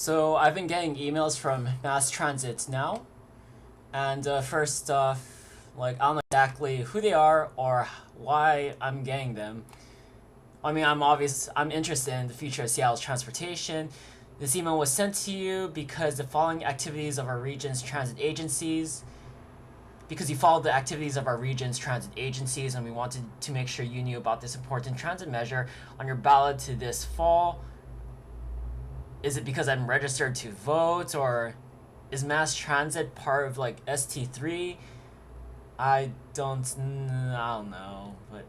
So I've been getting emails from mass transit now, and first off, like, I don't know exactly who they are or why I'm getting them. I mean, I'm interested in the future of Seattle's transportation. This email was sent to you because the following activities of our region's transit agencies, because you followed the activities of our region's transit agencies, and we wanted to make sure you knew about this important transit measure on your ballot to this fall. Is it because I'm registered to vote, or is mass transit part of like ST3? I don't know, but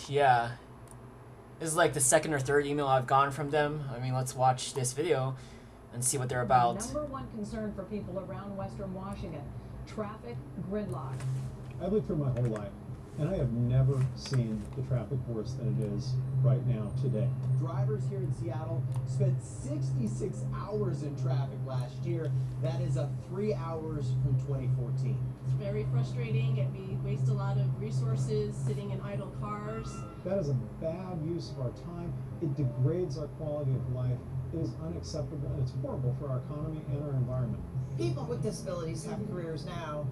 yeah. This is like the second or third email I've gotten from them. I mean, let's watch this video and see what they're about. The number one concern for people around Western Washington, traffic gridlock. I've lived through my whole life, and I have never seen the traffic worse than it is right now today. Drivers here in Seattle spent 66 hours in traffic last year. That is up 3 hours from 2014. It's very frustrating, and we waste a lot of resources sitting in idle cars. That is a bad use of our time. It degrades our quality of life. It is unacceptable, and it's horrible for our economy and our environment. People with disabilities have careers now,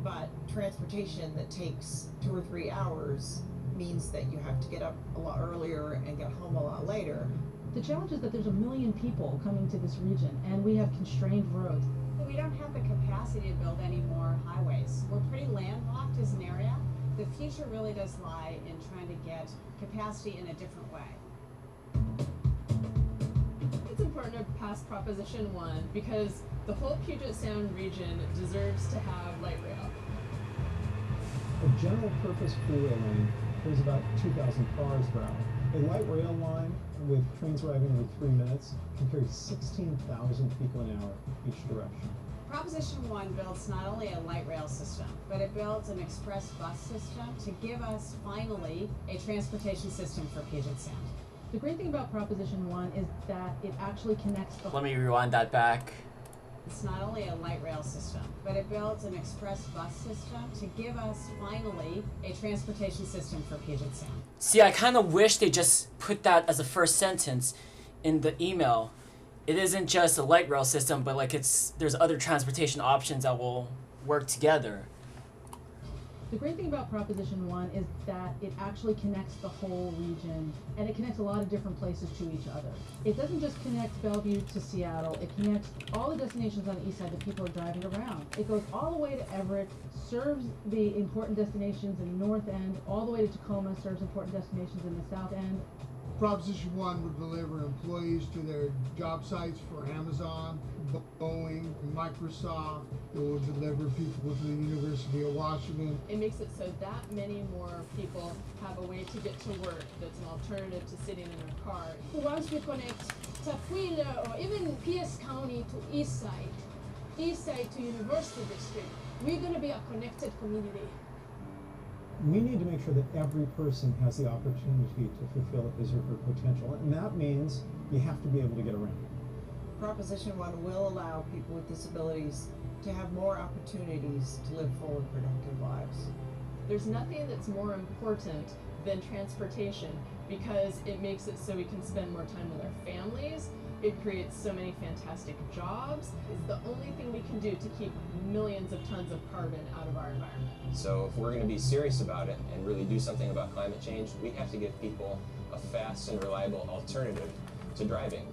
but transportation that takes 2 or 3 hours means that you have to get up a lot earlier and get home a lot later. The challenge is that there's 1 million people coming to this region, and we have constrained roads. We don't have the capacity to build any more highways. We're pretty landlocked as an area. The future really does lie in trying to get capacity in a different way. It's important to pass Proposition 1 because the whole Puget Sound region deserves to have light rail. A general purpose freeway lane carries about 2,000 cars per hour. A light rail line with trains arriving every 3 minutes can carry 16,000 people an hour each direction. Proposition 1 builds not only a light rail system, but it builds an express bus system to give us, finally, a transportation system for Puget Sound. The great thing about Proposition 1 is that it actually connects the... Let me rewind that back. It's not only a light rail system, but it builds an express bus system to give us, finally, a transportation system for Puget Sound. See, I kind of wish they just put that as a first sentence in the email. It isn't just a light rail system, but like there's other transportation options that will work together. The great thing about Proposition 1 is that it actually connects the whole region, and it connects a lot of different places to each other. It doesn't just connect Bellevue to Seattle, it connects all the destinations on the east side that people are driving around. It goes all the way to Everett, serves the important destinations in the north end, all the way to Tacoma, serves important destinations in the south end. Proposition 1 would deliver employees to their job sites for Amazon, Boeing, Microsoft. It will deliver people to the University of Washington. It makes it so that many more people have a way to get to work that's an alternative to sitting in a car. Once we connect Tukwila or even Pierce County to East Side to University District, we're going to be a connected community. We need to make sure that every person has the opportunity to fulfill his or her potential, and that means you have to be able to get around. Proposition 1 will allow people with disabilities to have more opportunities to live full and productive lives. There's nothing that's more important than transportation because it makes it so we can spend more time with our families. It creates so many fantastic jobs. It's the only thing we can do to keep millions of tons of carbon out of our environment. So if we're going to be serious about it and really do something about climate change, we have to give people a fast and reliable alternative to driving.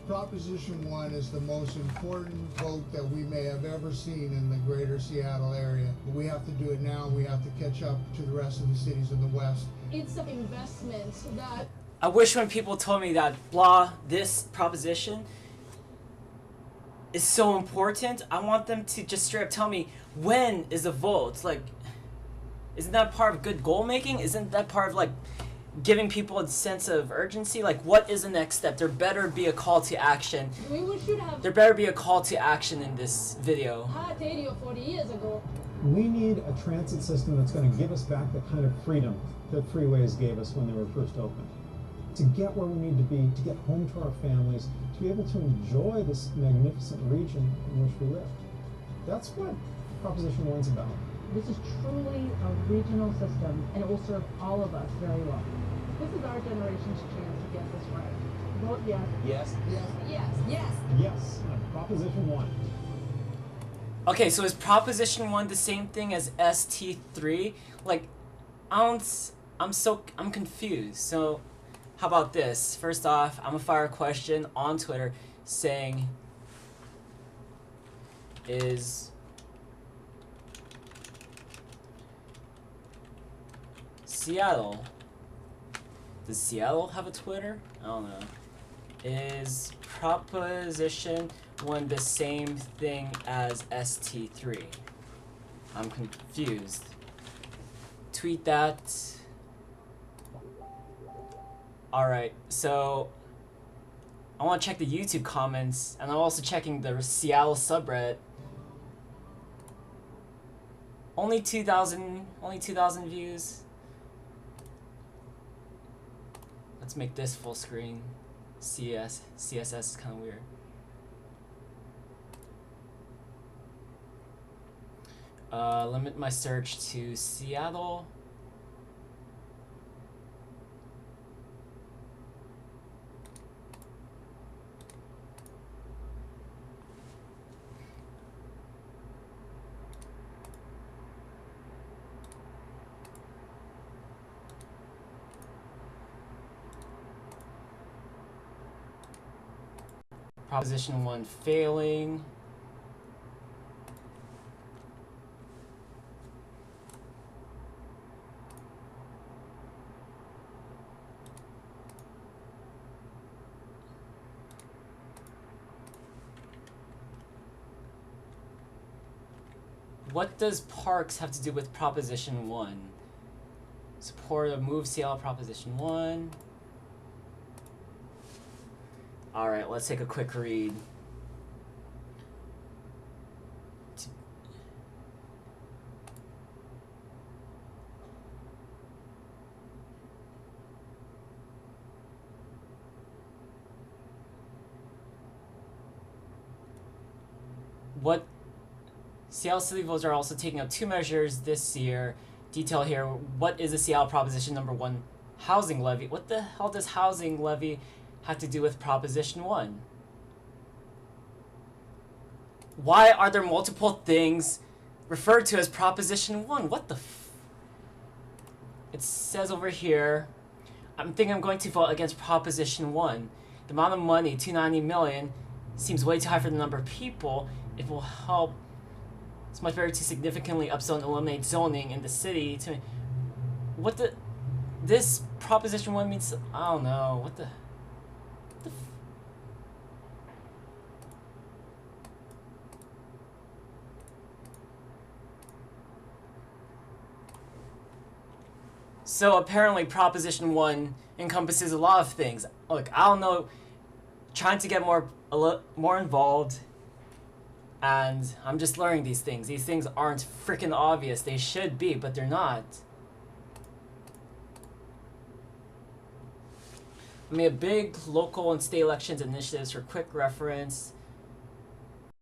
Proposition 1 is the most important vote that we may have ever seen in the greater Seattle area. But we have to do it now. We have to catch up to the rest of the cities in the West. It's an investment that... I wish when people told me that this proposition is so important, I want them to just straight up tell me, when is the vote? Like, isn't that part of good goal making? Isn't that part of like giving people a sense of urgency? Like, what is the next step? There better be a call to action. There better be a call to action in this video. 30 or 40 years ago. We need a transit system that's going to give us back the kind of freedom that freeways gave us when they were first opened. To get where we need to be, to get home to our families, to be able to enjoy this magnificent region in which we live. That's what Proposition 1's about. This is truly a regional system, and it will serve all of us very well. This is our generation's chance to get this right. Vote yes. Yes? Yes. Yes. Yes. Yes, on Proposition 1. Okay, so is Proposition 1 the same thing as ST3? Like, I'm confused. So, how about this? First off, I'm gonna fire a question on Twitter saying, is Seattle, does Seattle have a Twitter? I don't know. Is Proposition 1 the same thing as ST3? I'm confused. Tweet that. Alright, so I want to check the YouTube comments, and I'm also checking the Seattle subreddit. Only 2,000 views. Let's make this full screen. CSS is kind of weird. Limit my search to Seattle. Proposition 1 failing. What does parks have to do with Proposition 1? Support of Move Seattle Proposition 1. Alright, let's take a quick read. What Seattle City voters are also taking up 2 measures this year. Detail here. What is the Seattle Proposition number 1 housing levy? What the hell does housing levy have to do with Proposition 1? Why are there multiple things referred to as Proposition 1? What the It says over here, I'm thinking I'm going to vote against Proposition 1. The amount of money, $290 million, seems way too high for the number of people. It will help. It's much better to significantly upzone and eliminate zoning in the city. What the... This Proposition 1 means... I don't know. What the... So apparently Proposition 1 encompasses a lot of things. Look, I don't know, trying to get more involved, and I'm just learning these things. These things aren't freaking obvious. They should be, but they're not. I mean, a big local and state elections initiatives for quick reference.